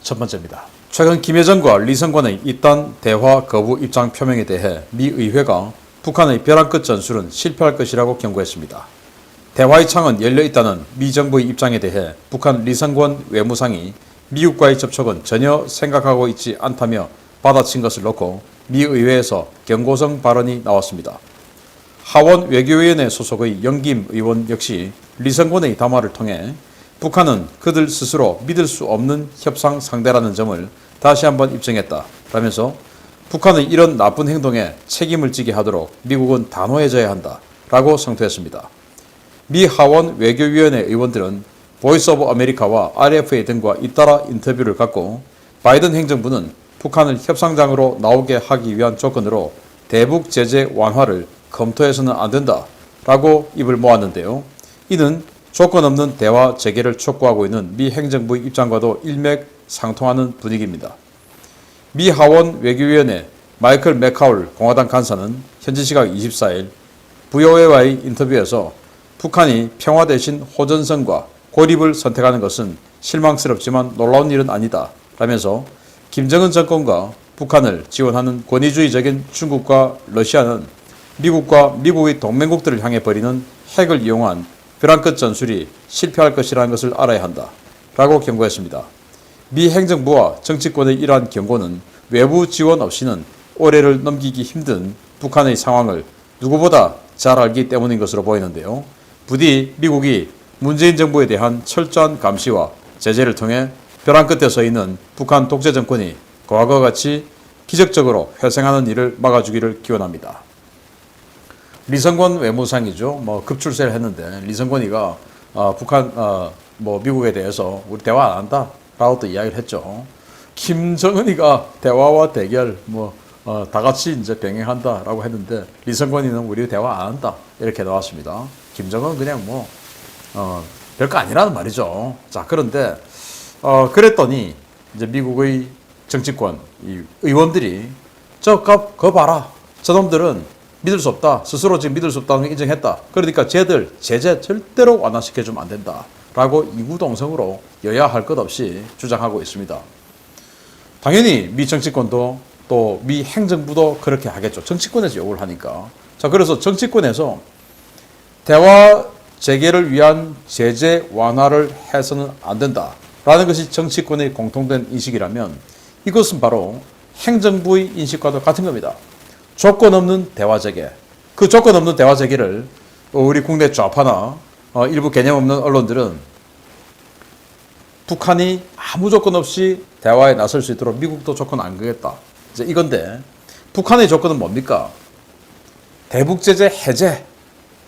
첫 번째입니다. 최근 김여정과 리성권의 이딴 대화 거부 입장 표명에 대해 미 의회가 북한의 벼랑 끝 전술은 실패할 것이라고 경고했습니다. 대화의 창은 열려 있다는 미 정부의 입장에 대해 북한 리성권 외무상이 미국과의 접촉은 전혀 생각하고 있지 않다며 받아친 것을 놓고 미 의회에서 경고성 발언이 나왔습니다. 하원 외교위원회 소속의 영김 의원 역시 리성권의 담화를 통해 북한은 그들 스스로 믿을 수 없는 협상 상대라는 점을 다시 한번 입증했다라면서 북한의 이런 나쁜 행동에 책임을 지게 하도록 미국은 단호해져야 한다라고 성토했습니다. 미 하원 외교위원회 의원들은 보이스 오브 아메리카와 RFA 등과 잇따라 인터뷰를 갖고 바이든 행정부는 북한을 협상장으로 나오게 하기 위한 조건으로 대북 제재 완화를 검토해서는 안 된다라고 입을 모았는데요. 이는 조건 없는 대화 재개를 촉구하고 있는 미 행정부의 입장과도 일맥상통하는 분위기입니다. 미 하원 외교위원회 마이클 맥카울 공화당 간사는 현지 시각 24일 VOA와의 인터뷰에서 북한이 평화 대신 호전성과 고립을 선택하는 것은 실망스럽지만 놀라운 일은 아니다 라면서 김정은 정권과 북한을 지원하는 권위주의적인 중국과 러시아는 미국과 미국의 동맹국들을 향해 벌이는 핵을 이용한 벼랑 끝 전술이 실패할 것이라는 것을 알아야 한다 라고 경고했습니다. 미 행정부와 정치권의 이러한 경고는 외부 지원 없이는 올해를 넘기기 힘든 북한의 상황을 누구보다 잘 알기 때문인 것으로 보이는데요. 부디 미국이 문재인 정부에 대한 철저한 감시와 제재를 통해 벼랑 끝에 서 있는 북한 독재 정권이 과거와 같이 기적적으로 회생하는 일을 막아주기를 기원합니다. 리성권 외무상이죠. 급출세를 했는데 리성권이가 북한 미국에 대해서 우리 대화 안 한다라고 또 이야기를 했죠. 김정은이가 대화와 대결 다 같이 이제 병행한다라고 했는데 리성권이는 우리 대화 안 한다 이렇게 나왔습니다. 김정은 그냥 별거 아니라는 말이죠. 자, 그런데 그랬더니 이제 미국의 정치권 이 의원들이 그거 봐라. 저놈들은 믿을 수 없다. 스스로 지금 믿을 수 없다는 걸 인정했다. 그러니까 쟤들 제재 절대로 완화시켜주면 안 된다. 라고 이구동성으로 여야 할 것 없이 주장하고 있습니다. 당연히 미 정치권도 또 미 행정부도 그렇게 하겠죠. 정치권에서 요구를 하니까. 자, 그래서 정치권에서 대화 재개를 위한 제재 완화를 해서는 안 된다. 라는 것이 정치권의 공통된 인식이라면 이것은 바로 행정부의 인식과도 같은 겁니다. 조건 없는 대화 재개. 그 조건 없는 대화 재개를 우리 국내 좌파나 일부 개념 없는 언론들은 북한이 아무 조건 없이 대화에 나설 수 있도록 미국도 조건 안 걸겠다. 이제 이건데 북한의 조건은 뭡니까? 대북 제재 해제,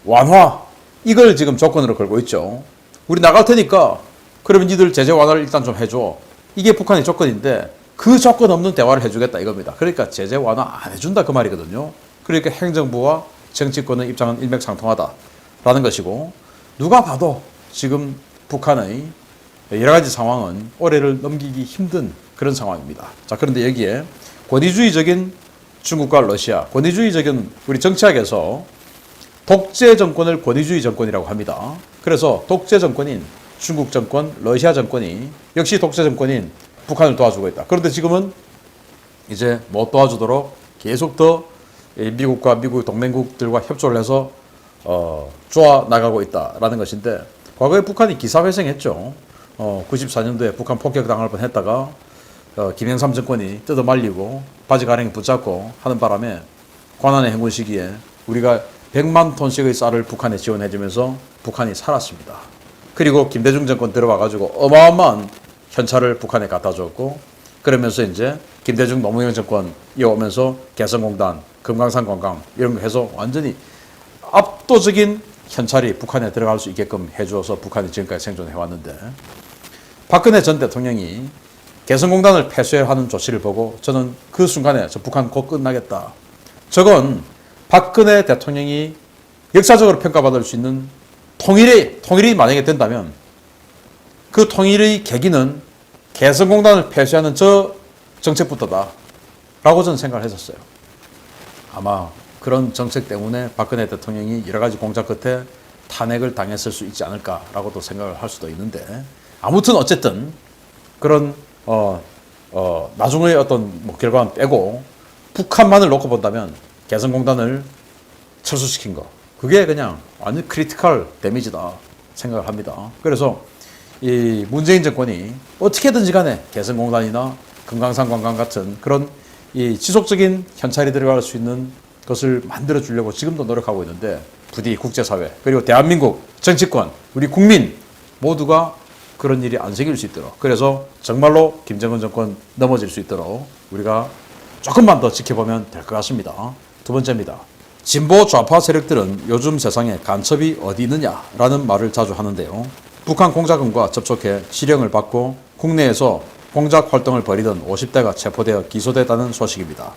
완화 이걸 지금 조건으로 걸고 있죠. 우리 나갈 테니까 그러면 니들 제재 완화를 일단 좀 해줘. 이게 북한의 조건인데 그 조건 없는 대화를 해주겠다 이겁니다. 그러니까 제재 완화 안 해준다 그 말이거든요. 그러니까 행정부와 정치권의 입장은 일맥상통하다라는 것이고 누가 봐도 지금 북한의 여러 가지 상황은 올해를 넘기기 힘든 그런 상황입니다. 자, 그런데 여기에 권위주의적인 중국과 러시아, 권위주의적인 우리 정치학에서 독재 정권을 권위주의 정권이라고 합니다. 그래서 독재 정권인 중국 정권, 러시아 정권이 역시 독재 정권인 북한을 도와주고 있다. 그런데 지금은 이제 못 도와주도록 계속 더 미국과 미국 동맹국들과 협조를 해서 쪼아 나가고 있다라는 것인데 과거에 북한이 기사회생했죠. 94년도에 북한 폭격당할 뻔했다가 김영삼 정권이 뜯어 말리고 바지가랑이 붙잡고 하는 바람에 관한의 행군 시기에 우리가 100만 톤씩의 쌀을 북한에 지원해주면서 북한이 살았습니다. 그리고 김대중 정권 들어와가지고 어마어마한 현찰을 북한에 갖다 줬고 그러면서 이제 김대중 노무현 정권 이어오면서 개성공단, 금강산 관광 이런 거 해서 완전히 압도적인 현찰이 북한에 들어갈 수 있게끔 해주어서 북한이 지금까지 생존해왔는데 박근혜 전 대통령이 개성공단을 폐쇄하는 조치를 보고 저는 그 순간에 저 북한 곧 끝나겠다. 저건 박근혜 대통령이 역사적으로 평가받을 수 있는 통일이 만약에 된다면 그 통일의 계기는 개성공단을 폐쇄하는 저 정책부터다 라고 저는 생각을 했었어요. 아마 그런 정책 때문에 박근혜 대통령이 여러 가지 공작 끝에 탄핵을 당했을 수 있지 않을까라고도 생각을 할 수도 있는데 아무튼 어쨌든 그런 나중의 어떤 뭐 결과는 빼고 북한만을 놓고 본다면 개성공단을 철수시킨 거. 그게 그냥 완전 크리티컬 데미지다 생각을 합니다. 그래서 이 문재인 정권이 어떻게든지 간에 개성공단이나 금강산 관광 같은 그런 이 지속적인 현찰이 들어갈 수 있는 것을 만들어 주려고 지금도 노력하고 있는데 부디 국제사회 그리고 대한민국 정치권 우리 국민 모두가 그런 일이 안 생길 수 있도록 그래서 정말로 김정은 정권 넘어질 수 있도록 우리가 조금만 더 지켜보면 될 것 같습니다. 두 번째입니다. 진보 좌파 세력들은 요즘 세상에 간첩이 어디 있느냐라는 말을 자주 하는데요. 북한 공작원과 접촉해 지령을 받고 국내에서 공작 활동을 벌이던 50대가 체포되어 기소됐다는 소식입니다.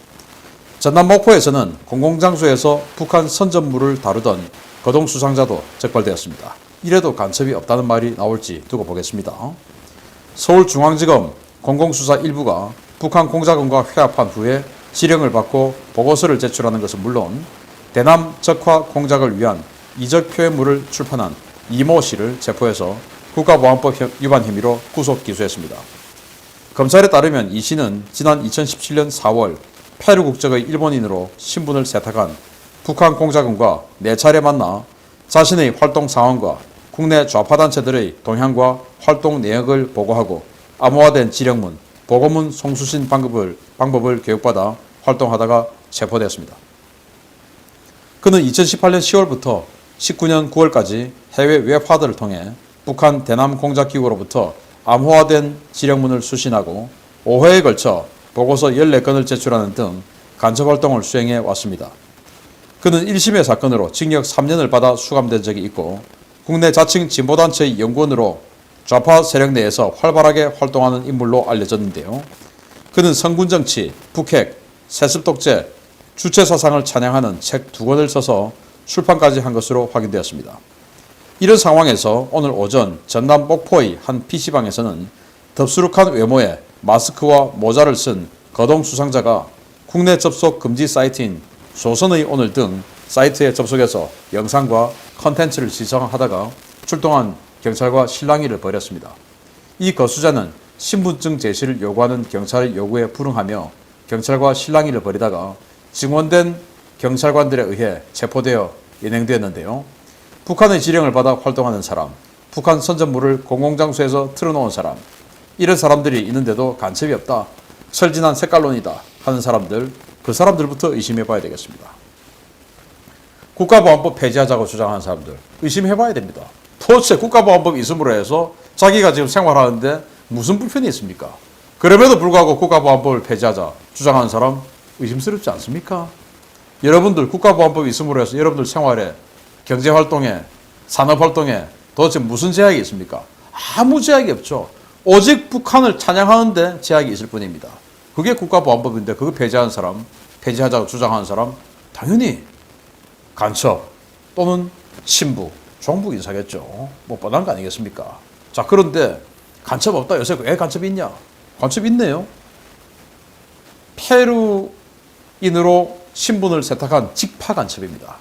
전남 목포에서는 공공장소에서 북한 선전물을 다루던 거동 수상자도 적발되었습니다. 이래도 간첩이 없다는 말이 나올지 두고 보겠습니다. 서울중앙지검 공공수사 1부가 북한 공작원과 회합한 후에 지령을 받고 보고서를 제출하는 것은 물론 대남 적화 공작을 위한 이적 표현물을 출판한 이모 씨를 체포해서 국가보안법 위반 혐의로 구속 기소했습니다. 검찰에 따르면 이 씨는 지난 2017년 4월 페루 국적의 일본인으로 신분을 세탁한 북한 공작원과 4차례 만나 자신의 활동 상황과 국내 좌파단체들의 동향과 활동 내역을 보고하고 암호화된 지령문, 보고문 송수신 방법을 교육받아 활동하다가 체포되었습니다. 그는 2018년 10월부터 19년 9월까지 해외 웹하드를 통해 북한 대남 공작기구로부터 암호화된 지령문을 수신하고 5회에 걸쳐 보고서 14건을 제출하는 등 간첩활동을 수행해 왔습니다. 그는 1심의 사건으로 징역 3년을 받아 수감된 적이 있고 국내 자칭 진보단체의 연구원으로 좌파 세력 내에서 활발하게 활동하는 인물로 알려졌는데요. 그는 성군정치, 북핵, 세습독재, 주체사상을 찬양하는 책 2권을 써서 출판까지 한 것으로 확인되었습니다. 이런 상황에서 오늘 오전 전남 목포의 한 PC방에서는 덥수룩한 외모에 마스크와 모자를 쓴 거동 수상자가 국내 접속 금지 사이트인 조선의 오늘 등 사이트에 접속해서 영상과 컨텐츠를 시청하다가 출동한 경찰과 실랑이를 벌였습니다. 이 거수자는 신분증 제시를 요구하는 경찰의 요구에 불응하며 경찰과 실랑이를 벌이다가 증원된 경찰관들에 의해 체포되어 연행되었는데요. 북한의 지령을 받아 활동하는 사람, 북한 선전물을 공공장소에서 틀어놓은 사람, 이런 사람들이 있는데도 간첩이 없다, 철진한 색깔론이다 하는 사람들, 그 사람들부터 의심해봐야 되겠습니다. 국가보안법 폐지하자고 주장하는 사람들 의심해봐야 됩니다. 도대체 국가보안법이 있음으로 해서 자기가 지금 생활하는데 무슨 불편이 있습니까? 그럼에도 불구하고 국가보안법을 폐지하자 주장하는 사람 의심스럽지 않습니까? 여러분들 국가보안법이 있음으로 해서 여러분들 생활에 경제활동에 산업활동에 도대체 무슨 제약이 있습니까? 아무 제약이 없죠. 오직 북한을 찬양하는데 제약이 있을 뿐입니다. 그게 국가보안법인데 그거 폐지하는 사람, 폐지하자고 주장하는 사람 당연히 간첩 또는 친부, 종북 인사겠죠. 뭐 뻔한 거 아니겠습니까? 자, 그런데 간첩 없다. 요새 왜 간첩이 있냐? 간첩이 있네요. 페루인으로 신분을 세탁한 직파 간첩입니다.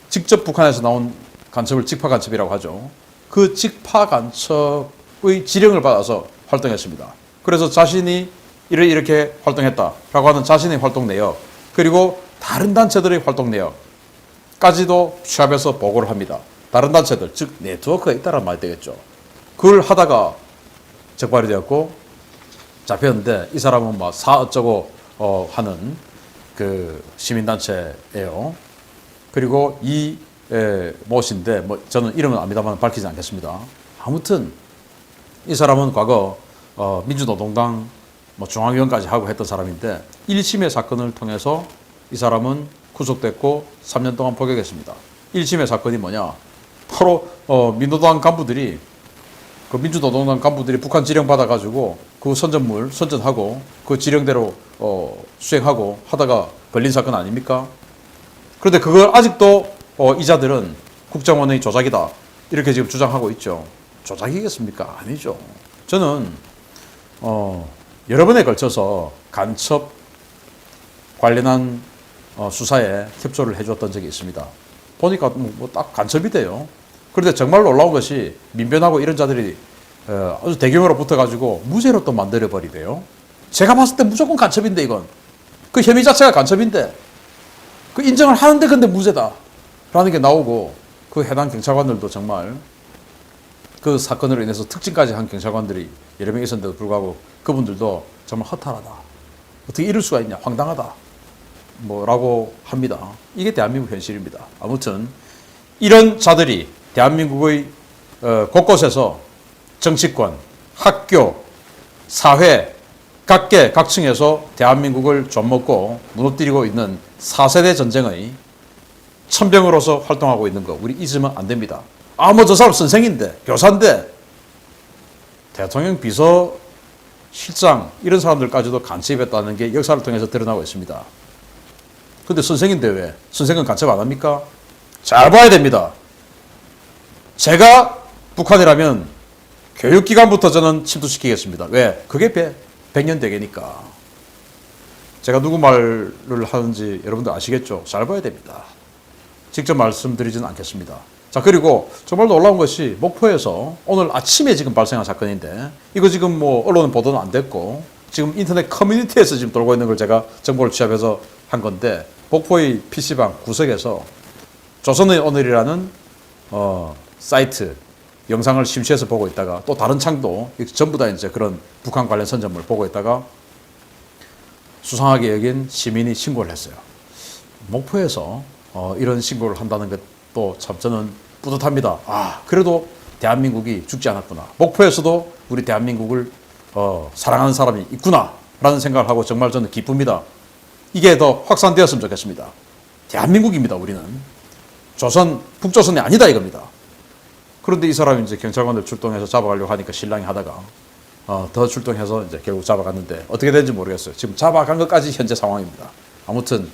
직접 북한에서 나온 간첩을 직파 간첩이라고 하죠. 그 직파 간첩의 지령을 받아서 활동했습니다. 그래서 자신이 이렇게 활동했다라고 하는 자신의 활동 내역 그리고 다른 단체들의 활동 내역까지도 취합해서 보고를 합니다. 다른 단체들, 즉 네트워크가 있다는 말이 되겠죠. 그걸 하다가 적발이 되었고 잡혔는데 이 사람은 막 어쩌고 하는 그 시민단체예요. 그리고 이 모씨인데 뭐 저는 이름은 압니다만 밝히지 않겠습니다. 아무튼 이 사람은 과거 민주노동당 뭐 중앙위원까지 하고 했던 사람인데 1심의 사건을 통해서 이 사람은 구속됐고 3년 동안 복역했습니다. 1심의 사건이 뭐냐? 바로 민노당 간부들이 그 민주노동당 간부들이 북한 지령 받아가지고 그 선전물 선전하고 그 지령대로 수행하고 하다가 걸린 사건 아닙니까? 그런데 그걸 아직도 이자들은 국정원의 조작이다 이렇게 지금 주장하고 있죠. 조작이겠습니까? 아니죠. 저는 여러 번에 걸쳐서 간첩 관련한 수사에 협조를 해줬던 적이 있습니다. 보니까 뭐 딱 간첩이 돼요. 그런데 정말 놀라운 것이 민변하고 이런 자들이 아주 대규모로 붙어가지고 무죄로 또 만들어버리대요. 제가 봤을 때 무조건 간첩인데 이건. 그 혐의 자체가 간첩인데 그 인정을 하는데 근데 무죄다 라는 게 나오고 그 해당 경찰관들도 정말 그 사건으로 인해서 특진까지 한 경찰관들이 여러 명 있었는데도 불구하고 그분들도 정말 허탈하다. 어떻게 이럴 수가 있냐. 황당하다. 뭐라고 합니다. 이게 대한민국 현실입니다. 아무튼 이런 자들이 대한민국의 곳곳에서 정치권, 학교, 사회, 각계 각층에서 대한민국을 좀먹고 무너뜨리고 있는 4세대 전쟁의 천병으로서 활동하고 있는 거 우리 잊으면 안 됩니다. 아, 뭐 저 사람 선생인데, 교사인데, 대통령 비서실장 이런 사람들까지도 간첩했다는 게 역사를 통해서 드러나고 있습니다. 근데 선생인데 왜? 선생은 간첩 안 합니까? 잘 봐야 됩니다. 제가 북한이라면 교육기관부터 저는 침투시키겠습니다. 왜? 그게 100년 대계니까. 제가 누구 말을 하는지 여러분들 아시겠죠? 잘 봐야 됩니다. 직접 말씀드리지는 않겠습니다. 자, 그리고 정말 놀라운 것이 목포에서 오늘 아침에 지금 발생한 사건인데 이거 지금 뭐 언론은 보도는 안 됐고 지금 인터넷 커뮤니티에서 지금 돌고 있는 걸 제가 정보를 취합해서 한 건데 목포의 PC방 구석에서 조선의 오늘이라는 사이트 영상을 심취해서 보고 있다가 또 다른 창도 전부 다 이제 그런 북한 관련 선전물 보고 있다가 수상하게 여긴 시민이 신고를 했어요. 목포에서 이런 신고를 한다는 것도 참 저는 뿌듯합니다. 아, 그래도 대한민국이 죽지 않았구나. 목포에서도 우리 대한민국을 사랑하는 사람이 있구나 라는 생각을 하고 정말 저는 기쁩니다. 이게 더 확산되었으면 좋겠습니다. 대한민국입니다. 우리는 조선, 북조선이 아니다 이겁니다. 그런데 이 사람이 이제 경찰관들 출동해서 잡아가려고 하니까 신랑이 하다가 더 출동해서 이제 결국 잡아갔는데 어떻게 되는지 모르겠어요. 지금 잡아간 것까지 현재 상황입니다. 아무튼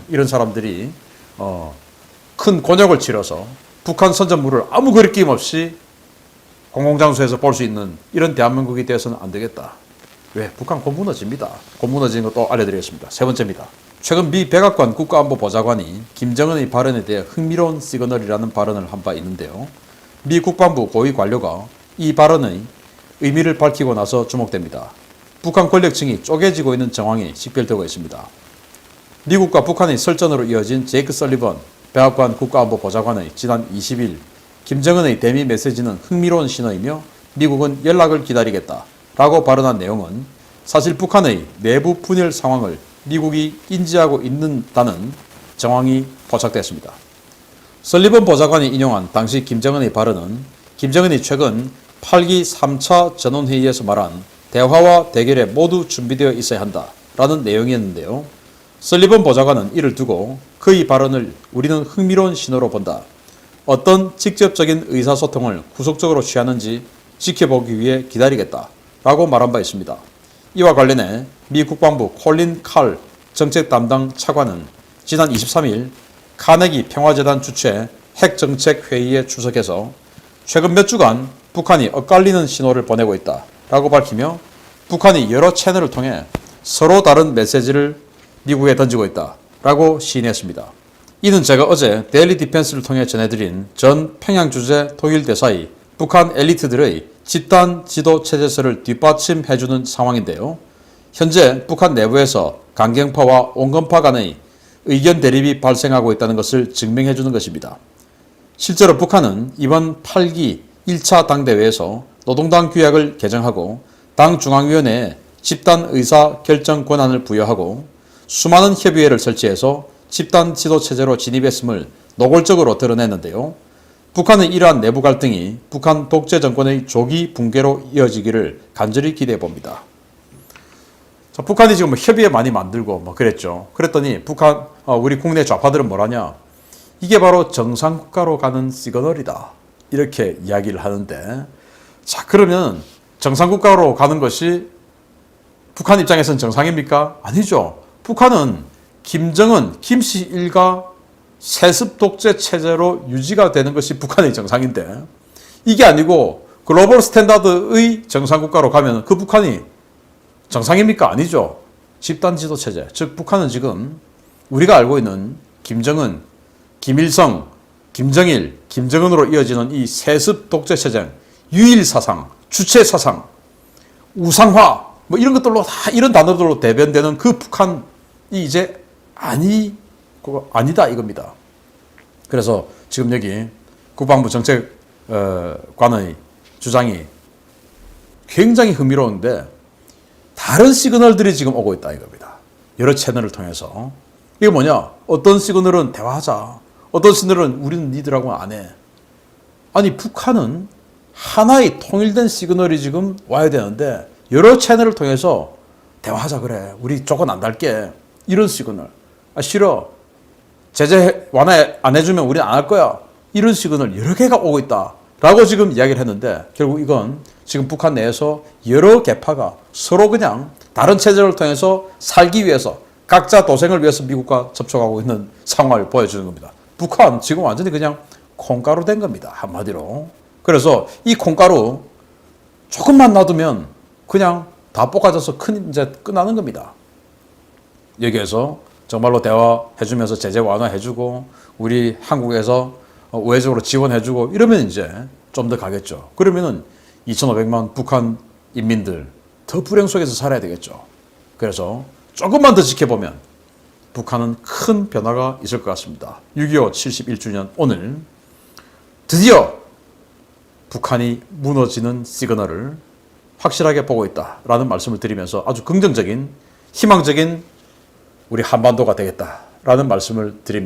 이런 사람들이 큰 곤욕을 치러서 북한 선전물을 아무 거리낌 없이 공공장소에서 볼 수 있는 이런 대한민국이 되어서는 안 되겠다. 왜? 북한 곧 무너집니다. 곧 무너지는 것도 알려드리겠습니다. 세 번째입니다. 최근 미 백악관 국가안보보좌관이 김정은의 발언에 대해 흥미로운 시그널이라는 발언을 한 바 있는데요. 미 국방부 고위 관료가 이 발언의 의미를 밝히고 나서 주목됩니다. 북한 권력층이 쪼개지고 있는 정황이 식별되고 있습니다. 미국과 북한의 설전으로 이어진 제이크 설리번 백악관 국가안보보좌관의 지난 20일 김정은의 대미 메시지는 흥미로운 신호이며 미국은 연락을 기다리겠다 라고 발언한 내용은 사실 북한의 내부 분열 상황을 미국이 인지하고 있는다는 정황이 포착됐습니다. 설리번 보좌관이 인용한 당시 김정은의 발언은 김정은이 최근 8기 3차 전원회의에서 말한 대화와 대결에 모두 준비되어 있어야 한다라는 내용이었는데요. 설리번 보좌관은 이를 두고 그의 발언을 우리는 흥미로운 신호로 본다. 어떤 직접적인 의사소통을 구속적으로 취하는지 지켜보기 위해 기다리겠다 라고 말한 바 있습니다. 이와 관련해 미 국방부 콜린 칼 정책 담당 차관은 지난 23일 카네기 평화재단 주최 핵정책회의에 출석해서 최근 몇 주간 북한이 엇갈리는 신호를 보내고 있다 라고 밝히며 북한이 여러 채널을 통해 서로 다른 메시지를 미국에 던지고 있다 라고 시인했습니다. 이는 제가 어제 데일리 디펜스를 통해 전해드린 전 평양 주재 통일 대사의 북한 엘리트들의 집단 지도 체제설을 뒷받침해주는 상황인데요. 현재 북한 내부에서 강경파와 온건파 간의 의견 대립이 발생하고 있다는 것을 증명해주는 것입니다. 실제로 북한은 이번 8기 1차 당대회에서 노동당 규약을 개정하고 당 중앙위원회에 집단 의사 결정 권한을 부여하고 수많은 협의회를 설치해서 집단 지도 체제로 진입했음을 노골적으로 드러냈는데요. 북한의 이러한 내부 갈등이 북한 독재 정권의 조기 붕괴로 이어지기를 간절히 기대해 봅니다. 자, 북한이 지금 협의회 많이 만들고 그랬죠. 그랬더니 우리 국내 좌파들은 뭐라냐? 이게 바로 정상국가로 가는 시그널이다. 이렇게 이야기를 하는데, 자, 그러면 정상국가로 가는 것이 북한 입장에서는 정상입니까? 아니죠. 북한은 김정은, 김씨 일가 세습 독재 체제로 유지가 되는 것이 북한의 정상인데, 이게 아니고 글로벌 스탠다드의 정상국가로 가면 그 북한이 정상입니까? 아니죠. 집단 지도 체제. 즉 북한은 지금 우리가 알고 있는 김정은, 김일성, 김정일, 김정은으로 이어지는 이 세습 독재 체제, 유일 사상, 주체 사상, 우상화 뭐 이런 것들로 다 이런 단어들로 대변되는 그 북한이 이제 아니다 이겁니다. 그래서 지금 여기 국방부 정책관의 주장이 굉장히 흥미로운데 다른 시그널들이 지금 오고 있다 이겁니다. 여러 채널을 통해서. 이게 뭐냐? 어떤 시그널은 대화하자. 어떤 시그널은 우리는 니들하고는 안 해. 아니 북한은 하나의 통일된 시그널이 지금 와야 되는데 여러 채널을 통해서 대화하자 그래. 우리 조건 안 달게. 이런 시그널. 싫어. 제재 완화 안 해주면 우리는 안 할 거야. 이런 시그널 여러 개가 오고 있다. 라고 지금 이야기를 했는데 결국 이건 지금 북한 내에서 여러 계파가 서로 그냥 다른 체제를 통해서 살기 위해서 각자 도생을 위해서 미국과 접촉하고 있는 상황을 보여주는 겁니다. 북한 지금 완전히 그냥 콩가루 된 겁니다. 한마디로. 그래서 이 콩가루 조금만 놔두면 그냥 다 볶아져서 큰 이제 끝나는 겁니다. 여기에서 정말로 대화해주면서 제재 완화해주고 우리 한국에서 우회적으로 지원해주고 이러면 이제 좀 더 가겠죠. 그러면은 2,500만 북한 인민들 더 불행 속에서 살아야 되겠죠. 그래서 조금만 더 지켜보면 북한은 큰 변화가 있을 것 같습니다. 6.25 71주년 오늘 드디어 북한이 무너지는 시그널을 확실하게 보고 있다라는 말씀을 드리면서 아주 긍정적인 희망적인 우리 한반도가 되겠다라는 말씀을 드립니다.